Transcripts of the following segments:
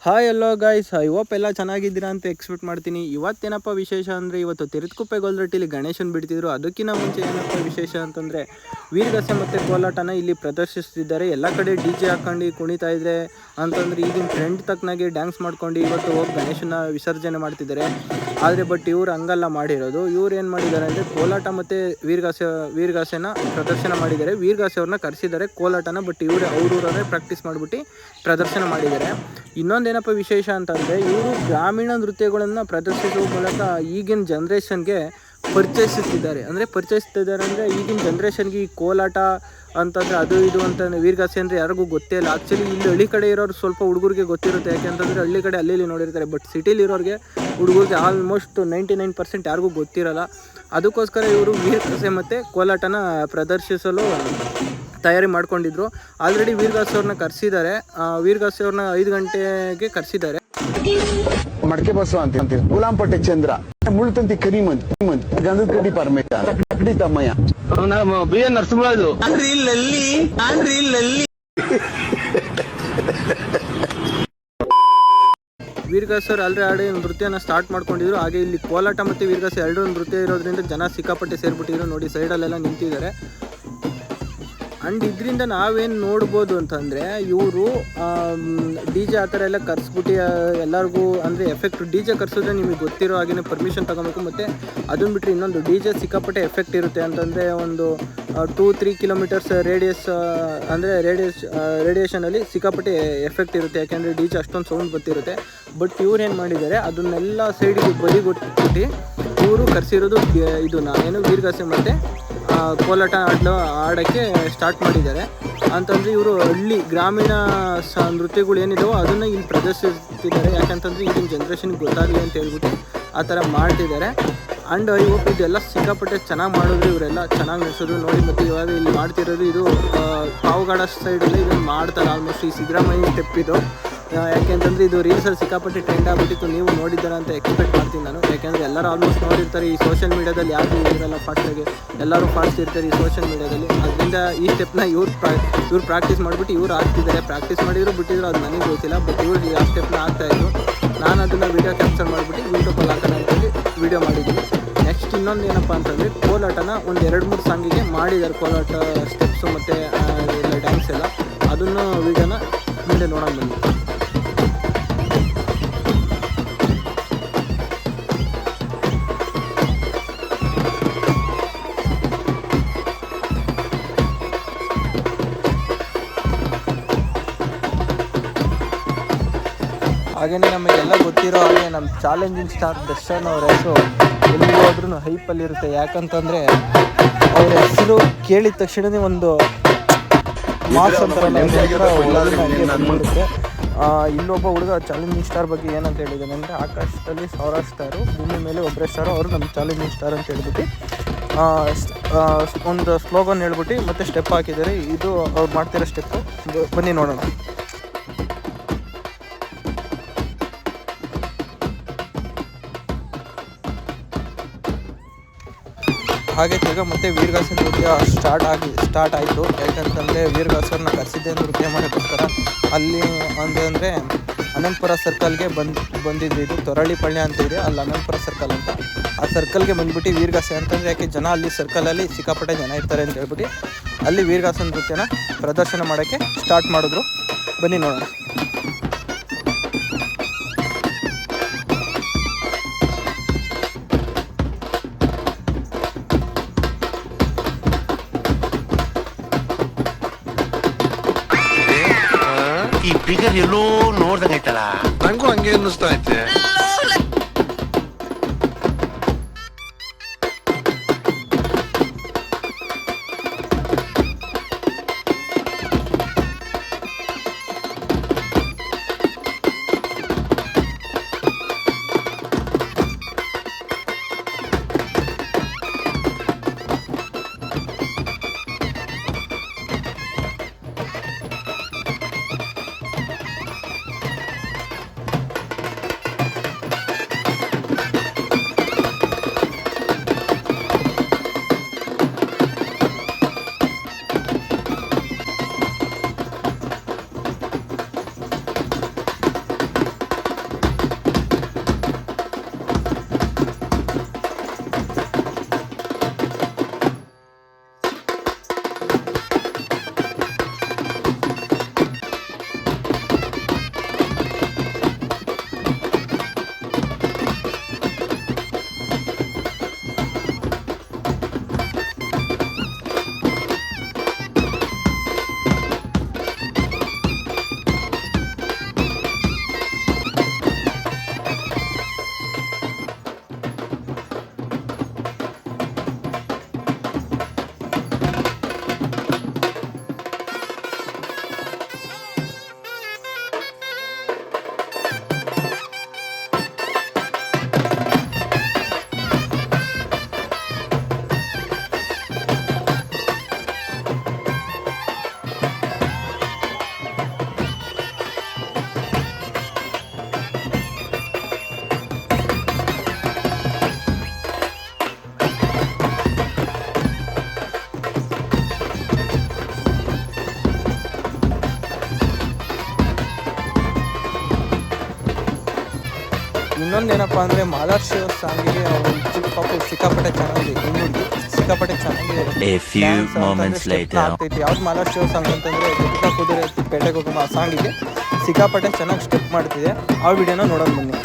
Hi ಎಲ್ಲೋ guys, ಎಲ್ಲ ಚೆನ್ನಾಗಿದ್ದೀರಾ ಅಂತ ಎಕ್ಸ್ಪೆಕ್ಟ್ ಮಾಡ್ತೀನಿ. ಇವತ್ತೇನಪ್ಪ ವಿಶೇಷ ಅಂದರೆ, ಇವತ್ತು ತಿರುತ್ಕುಪ್ಪೆ ಗೊಲ್ರಟ್ಟಿಲಿ ಗಣೇಶನ್ ಬಿಡ್ತಿದ್ರು. ಅದಕ್ಕಿಂತ ಮುಂಚೆ ಏನಪ್ಪ ವಿಶೇಷ ಅಂತಂದರೆ, ವೀರಗಾಸೆ ಮತ್ತು ಕೋಲಾಟನ ಇಲ್ಲಿ ಪ್ರದರ್ಶಿಸ್ತಿದ್ದಾರೆ. ಎಲ್ಲ ಕಡೆ ಡಿ ಜೆ ಹಾಕ್ಕೊಂಡು ಕುಣಿತಾ ಇದ್ರೆ ಅಂತಂದರೆ, ಈಗಿನ ಟ್ರೆಂಡ್ ತಕ್ಕನಾಗಿ ಡ್ಯಾನ್ಸ್ ಮಾಡ್ಕೊಂಡು ಇವತ್ತು ಹೋಗಿ ಗಣೇಶನ ವಿಸರ್ಜನೆ ಮಾಡ್ತಿದ್ದಾರೆ. ಆದರೆ ಬಟ್ ಇವ್ರು ಹಂಗಲ್ಲ ಮಾಡಿರೋದು. ಇವ್ರು ಏನು ಮಾಡಿದ್ದಾರೆ ಅಂದರೆ, ಕೋಲಾಟ ಮತ್ತು ವೀರಗಾಸೆನ ಪ್ರದರ್ಶನ ಮಾಡಿದ್ದಾರೆ. ವೀರಗಾಸೆ ಅವ್ರನ್ನ ಕರೆಸಿದ್ದಾರೆ, ಕೋಲಾಟನ ಬಟ್ ಇವರು ಅವ್ರೂರೇ ಪ್ರಾಕ್ಟೀಸ್ ಮಾಡಿಬಿಟ್ಟು ಪ್ರದರ್ಶನ ಮಾಡಿದ್ದಾರೆ. ಇನ್ನೊಂದೇನಪ್ಪ ವಿಶೇಷ ಅಂತಂದರೆ, ಇವರು ಗ್ರಾಮೀಣ ನೃತ್ಯಗಳನ್ನು ಪ್ರದರ್ಶಿಸುವ ಮೂಲಕ ಈಗಿನ ಜನ್ರೇಷನ್ಗೆ ಪರಿಚಯಿಸುತ್ತಿದ್ದಾರೆ. ಅಂದರೆ ಈಗಿನ ಜನ್ರೇಷನ್ಗೆ ಈ ಕೋಲಾಟ ಅಂತಂದರೆ ಅದು ಇದು ಅಂತ ವೀರಗಾಸೆ ಅಂದರೆ ಯಾರಿಗೂ ಗೊತ್ತೇ ಇಲ್ಲ. ಆ್ಯಕ್ಚುಲಿ ಇಲ್ಲಿ ಹಳ್ಳಿ ಕಡೆ ಇರೋರು ಸ್ವಲ್ಪ ಹುಡುಗರಿಗೆ ಗೊತ್ತಿರುತ್ತೆ, ಯಾಕೆಂತಂದರೆ ಹಳ್ಳಿ ಕಡೆ ಅಲ್ಲಿ ನೋಡಿರ್ತಾರೆ. ಬಟ್ ಸಿಟಿಲಿರೋರಿಗೆ ಹುಡುಗರಿಗೆ ಆಲ್ಮೋಸ್ಟ್ 99% ಯಾರಿಗೂ ಗೊತ್ತಿರಲ್ಲ. ಅದಕ್ಕೋಸ್ಕರ ಇವರು ವೀರಗಾಸೆ ಮತ್ತು ಕೋಲಾಟನ ಪ್ರದರ್ಶಿಸಲು ತಯಾರಿ ಮಾಡ್ಕೊಂಡಿದ್ರು. ಆಲ್ರೆಡಿ ವೀರಗಾಸೆ ಅವ್ರನ್ನ ಕರೆಸಿದ್ದಾರೆ. ವೀರಗಾಸೆ ಅವ್ರನ್ನ 5 ಗಂಟೆಗೆ ಕರೆಸಿದ್ದಾರೆ. ಮಡಕೆ ಬಸವ ಅಂತ ಗುಲಾಂಪಟ್ಟೆ ಚಂದ್ರ ಮುಳ್ತಂತಿ ಕರಿಮಂತ್ ಗಂಧದ ಕಡ್ಡಿ ಪರಮೇಶ ಕಡ್ಡಿ ತಮ್ಮಯ್ಯ ಬಿ ಎನ್ ನರಸಿಂಹರಾಜು ವೀರಗಾಸೆ ಅವ್ರು ಆಲ್ರೆಡಿ ನೃತ್ಯನ ಸ್ಟಾರ್ಟ್ ಮಾಡ್ಕೊಂಡಿದ್ರು. ಹಾಗೆ ಇಲ್ಲಿ ಕೋಲಾಟ ಮತ್ತು ವೀರಗಾಸೆ ಎರಡೂ ನೃತ್ಯ ಇರೋದ್ರಿಂದ ಜನ ಸಿಕ್ಕಾಪಟ್ಟೆ ಸೇರ್ಬಿಟ್ಟಿದ್ರು. ನೋಡಿ, ಸೈಡಲ್ಲೆಲ್ಲ ನಿಂತಿದ್ದಾರೆ. ಆ್ಯಂಡ್ ಇದರಿಂದ ನಾವೇನು ನೋಡ್ಬೋದು ಅಂತಂದರೆ, ಇವರು ಡಿ ಜೆ ಆ ಥರ ಎಲ್ಲ ಕರೆಸ್ಬಿಟ್ಟು ಎಲ್ಲರಿಗೂ ಅಂದರೆ ಎಫೆಕ್ಟ್ ಡಿ ಜೆ ಕರೆಸಿದ್ರೆ ನಿಮಗೆ ಗೊತ್ತಿರೋ ಹಾಗೆ ಪರ್ಮಿಷನ್ ತೊಗೊಬೇಕು. ಮತ್ತು ಅದನ್ನು ಬಿಟ್ಟರೆ ಇನ್ನೊಂದು ಡಿ ಜೆ ಸಿಕ್ಕಾಪಟ್ಟೆ ಎಫೆಕ್ಟ್ ಇರುತ್ತೆ. ಅಂತಂದರೆ ಒಂದು 2-3 ಕಿಲೋಮೀಟರ್ಸ್ ರೇಡಿಯೇಷನಲ್ಲಿ ಸಿಕ್ಕಾಪಟ್ಟೆ ಎಫೆಕ್ಟ್ ಇರುತ್ತೆ, ಯಾಕೆಂದರೆ ಡಿ ಜೆ ಅಷ್ಟೊಂದು ಸೌಂಡ್ ಬರ್ತಿರುತ್ತೆ. ಬಟ್ ಇವ್ರು ಏನು ಮಾಡಿದ್ದಾರೆ, ಅದನ್ನೆಲ್ಲ ಸೈಡಿಗೆ ಬದಿಗೊಟ್ಬಿಟ್ಟು ಇವರು ಕರೆಸಿರೋದು ನಾವೇನು ವೀರಗಾಸೆ ಮತ್ತು ಕೋಲಾಟ ಆಡೋಕ್ಕೆ ಸ್ಟಾರ್ಟ್ ಮಾಡಿದ್ದಾರೆ. ಅಂತಂದರೆ ಇವರು ಹಳ್ಳಿ ಗ್ರಾಮೀಣ ನೃತ್ಯಗಳು ಏನಿದಾವೋ ಅದನ್ನು ಇಲ್ಲಿ ಪ್ರದರ್ಶಿಸ್ತಿದ್ದಾರೆ. ಯಾಕಂತಂದರೆ ಈಗಿನ ಜನ್ರೇಷನ್ಗೆ ಗೊತ್ತಾಗಲಿ ಅಂತ ಹೇಳ್ಬಿಟ್ಟು ಆ ಥರ ಮಾಡ್ತಿದ್ದಾರೆ. ಆ್ಯಂಡ್ ಇದೆಲ್ಲ ಸಿಕ್ಕಾಪಟ್ಟೆ ಚೆನ್ನಾಗಿ ಮಾಡಿದ್ರು, ಇವರೆಲ್ಲ ಚೆನ್ನಾಗಿ ನಡೆಸೋದು ನೋಡಿ. ಮತ್ತು ಇವಾಗ ಇಲ್ಲಿ ಮಾಡ್ತಿರೋದು ಇದು ಪಾವಗಡ ಸೈಡಲ್ಲಿ ಇದನ್ನು ಮಾಡ್ತಾರೆ ಆಲ್ಮೋಸ್ಟ್. ಈ ಸಿದ್ದರಾಮಯ್ಯ ಸ್ಟೆಪ್ ಇದು. ಯಾಕೆಂತಂದರೆ ಇದು ರೀಲ್ಸಲ್ಲಿ ಸಿಕ್ಕಾಪಟ್ಟೆ ಟ್ರೆಂಡ್ ಆಗಿಬಿಟ್ಟಿತ್ತು. ನೀವು ನೋಡಿದ್ದೀರ ಅಂತ ಎಕ್ಸ್ಪೆಕ್ಟ್ ಮಾಡ್ತೀನಿ ನಾನು. ಯಾಕೆಂದರೆ ಎಲ್ಲರೂ ಆಲ್ಮೋಸ್ಟ್ ನೋಡಿರ್ತಾರೆ. ಈ ಸೋಷಿಯಲ್ ಮೀಡ್ಯಾದಲ್ಲಿ ಯಾರು ಇರಲ್ಲ ಫಾಸ್ಟಾಗಿ, ಎಲ್ಲರೂ ಫಾಸ್ಟ್ ಇರ್ತಾರೆ ಈ ಸೋಷಿಯಲ್ ಮೀಡ್ಯಾದಲ್ಲಿ. ಅದರಿಂದ ಈ ಸ್ಟೆಪ್ನ ಇವ್ರು ಪ್ರಾಕ್ಟೀಸ್ ಮಾಡಿಬಿಟ್ಟು ಇವ್ರು ಆಗ್ತಿದ್ದಾರೆ. ಪ್ರಾಕ್ಟೀಸ್ ಮಾಡಿದ್ರು ಬಿಟ್ಟಿದ್ರು ಅದು ನನಗೆ ಗೊತ್ತಿಲ್ಲ. ಬಟ್ ಇವ್ರು ಆ ಸ್ಟೆಪ್ನ ಆಗ್ತಾಯಿದ್ರು. ನಾನು ಅದನ್ನು ವೀಡಿಯೋ ಕ್ಯಾಪ್ಚರ್ ಮಾಡಿಬಿಟ್ಟು ಯೂಟ್ಯೂಬಲ್ಲಿ ಹಾಕೋಣ ಅಂತೇಳಿ ವೀಡಿಯೋ ಮಾಡಿದ್ದೀನಿ. ನೆಕ್ಸ್ಟ್ ಇನ್ನೊಂದು ಏನಪ್ಪ ಅಂತಂದರೆ, ಕೋಲಾಟನ ಒಂದು 2-3 ಸಾಂಗಿಗೆ ಮಾಡಿದ್ದಾರೆ. ಕೋಲಾಟ ಸ್ಟೆಪ್ಸು ಮತ್ತು ಎಲ್ಲ ಡ್ಯಾನ್ಸ್ ಎಲ್ಲ, ಅದನ್ನು ವೀಡಿಯೋನ ಮುಂದೆ ನೋಡೋಣ ಬನ್ನಿ. ಹಾಗೆಯೇ ನಮಗೆಲ್ಲ ಗೊತ್ತಿರೋ ಹಾಗೆ ನಮ್ಮ ಚಾಲೆಂಜಿಂಗ್ ಸ್ಟಾರ್ ದರ್ಶನ್ ಅವ್ರ ಹೆಸರು ಎಲ್ಲಿ ಹೋದ್ರೂ ಹೈಪಲ್ಲಿರುತ್ತೆ. ಯಾಕಂತಂದರೆ ಅವ್ರ ಹೆಸರು ಕೇಳಿದ ತಕ್ಷಣವೇ ಒಂದು ಮಾಸ್ ಅಂತಾರಲ್ಲ ಬಂದಿರುತ್ತೆ. ಇಲ್ಲೊಬ್ಬ ಹುಡುಗ ಚಾಲೆಂಜಿಂಗ್ ಸ್ಟಾರ್ ಬಗ್ಗೆ ಏನಂತ ಹೇಳಿದ್ದಾನೆ ಅಂದರೆ, ಆಕಾಶದಲ್ಲಿ 1000 ಸ್ಟಾರು, ಭೂಮಿ ಮೇಲೆ ಒಬ್ಬರೇ ಸ್ಟಾರು, ಅವರು ನಮ್ಮ ಚಾಲೆಂಜಿಂಗ್ ಸ್ಟಾರ್ ಅಂತ ಹೇಳ್ಬಿಟ್ಟು ಒಂದು ಸ್ಲೋಗನ್ ಹೇಳ್ಬಿಟ್ಟು ಮತ್ತು ಸ್ಟೆಪ್ ಹಾಕಿದ್ದಾರೆ. ಇದು ಅವ್ರು ಮಾಡ್ತಿರೋ ಸ್ಟೆಪ್ಪು, ಬನ್ನಿ ನೋಡೋಣ. ಹಾಗೆ ತಿರ್ಗ ಮತ್ತೆ ವೀರಗಾಸೆ ನೃತ್ಯ ಸ್ಟಾರ್ಟ್ ಆಯಿತು. ಯಾಕಂತಂದರೆ ವೀರಗಾಸರನ್ನ ಕರೆಸಿದ್ದೆ ನೃತ್ಯ ಮಾಡೋಕ್ಕೋಸ್ಕರ. ಅಲ್ಲಿ ಅಂದರೆ ಅನಂತಪುರ ಸರ್ಕಲ್ಗೆ ಬಂದಿದ್ದು. ಇದು ತೊರಳಿಪಳ್ಳಿ ಅಂತ ಇದೆ, ಅಲ್ಲಿ ಅನಂತಪುರ ಸರ್ಕಲ್ ಅಂತ. ಆ ಸರ್ಕಲ್ಗೆ ಬಂದುಬಿಟ್ಟು ವೀರಗಾಸೆ ಅಂತಂದರೆ, ಯಾಕೆ ಜನ ಅಲ್ಲಿ ಸರ್ಕಲಲ್ಲಿ ಸಿಕ್ಕಾಪಟ್ಟೆ ಜನ ಇರ್ತಾರೆ ಅಂತ ಹೇಳ್ಬಿಟ್ಟು ಅಲ್ಲಿ ವೀರಗಾಸೆ ನೃತ್ಯನ ಪ್ರದರ್ಶನ ಮಾಡೋಕ್ಕೆ ಸ್ಟಾರ್ಟ್ ಮಾಡಿದ್ರು. ಬನ್ನಿ ನೋಡೋಣ. ಈ ಫಿಗರ್ ಎಲ್ಲೋ ನೋಡ್ದಂಗೈತಲ್ಲ, ನಂಗೂ ಹಂಗೆ ಅನ್ನಿಸ್ತಾ ಐತೆ. ಇನ್ನೊಂದೇನಪ್ಪ ಅಂದರೆ ಮಹಾರಾಷ್ಟ್ರ ಸಾಂಗಿಗೆ ಅವರು ಚಿಕ್ಕ ಪಾಪು ಸಿಕ್ಕಾಪಟ್ಟೆ ಚೆನ್ನಾಗಿದೆ, ಇನ್ನೊಂದು ಸಿಕ್ಕಾಪಟ್ಟೆ ಚೆನ್ನಾಗಿದೆ. ಆಗ್ತೈತಿ ಯಾವ್ದು ಮಹಾರಾಷ್ಟ್ರ ಸಾಂಗ್ ಅಂತಂದರೆ ಗುಟ್ಟ ಕುದುರೆ ಪೇಟೆಗೆ ಹೋಗಮ್ಮ ಆ ಸಾಂಗಿಗೆ ಸಿಕ್ಕಾಪಟ್ಟೆ ಚೆನ್ನಾಗಿ ಸ್ಟೆಪ್ ಮಾಡ್ತಿದೆ. ಆ ವಿಡಿಯೋನ ನೋಡೋಣ ಬನ್ನಿ.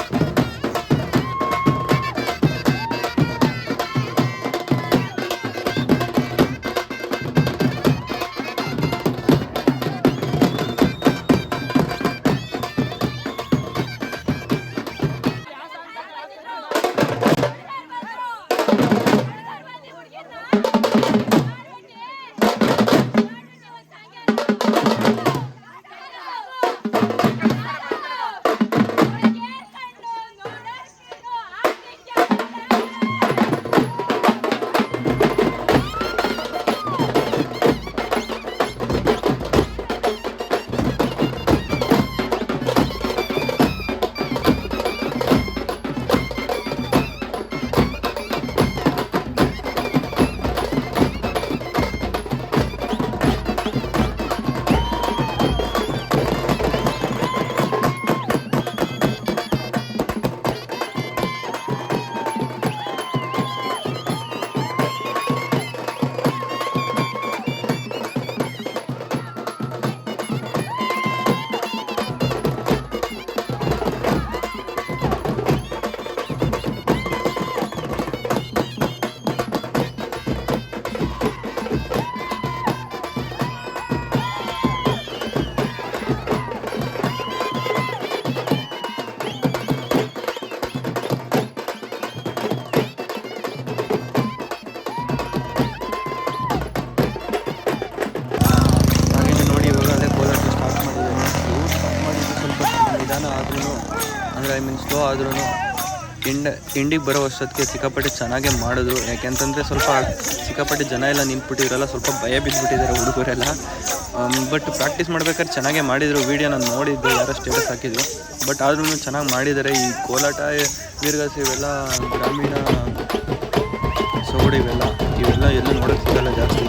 ಸ್ಲೋ ಆದ್ರೂ ಇಂಡಿಗೆ ಬರೋ ಅಷ್ಟೊತ್ತಿಗೆ ಸಿಕ್ಕಾಪಟ್ಟೆ ಚೆನ್ನಾಗೇ ಮಾಡಿದ್ರು. ಯಾಕೆಂತಂದರೆ ಸ್ವಲ್ಪ ಸಿಕ್ಕಾಪಟ್ಟೆ ಜನ ಎಲ್ಲ ನಿಂತ್ಬಿಟ್ಟಿದ್ರಲ್ಲ, ಸ್ವಲ್ಪ ಭಯ ಬಿದ್ದುಬಿಟ್ಟಿದ್ದಾರೆ ಹುಡುಗರೆಲ್ಲ. ಬಟ್ ಪ್ರಾಕ್ಟೀಸ್ ಮಾಡ್ಬೇಕಾದ್ರೆ ಚೆನ್ನಾಗೇ ಮಾಡಿದರು. ವೀಡಿಯೋ ನಾನು ನೋಡಿದ್ದೆ, ಯಾರೋ ಸ್ಟೇಟಸ್ ಹಾಕಿದ್ರು. ಬಟ್ ಆದ್ರೂ ಚೆನ್ನಾಗಿ ಮಾಡಿದ್ದಾರೆ. ಈ ಕೋಲಾಟ, ವೀರಗಾಸೆ ಇವೆಲ್ಲ ಗ್ರಾಮೀಣ ಸೊಗಡು ಇವೆಲ್ಲ ಎಲ್ಲೂ ನೋಡೋಕ್ಕೆ ಸಿಗಲ್ಲ ಜಾಸ್ತಿ.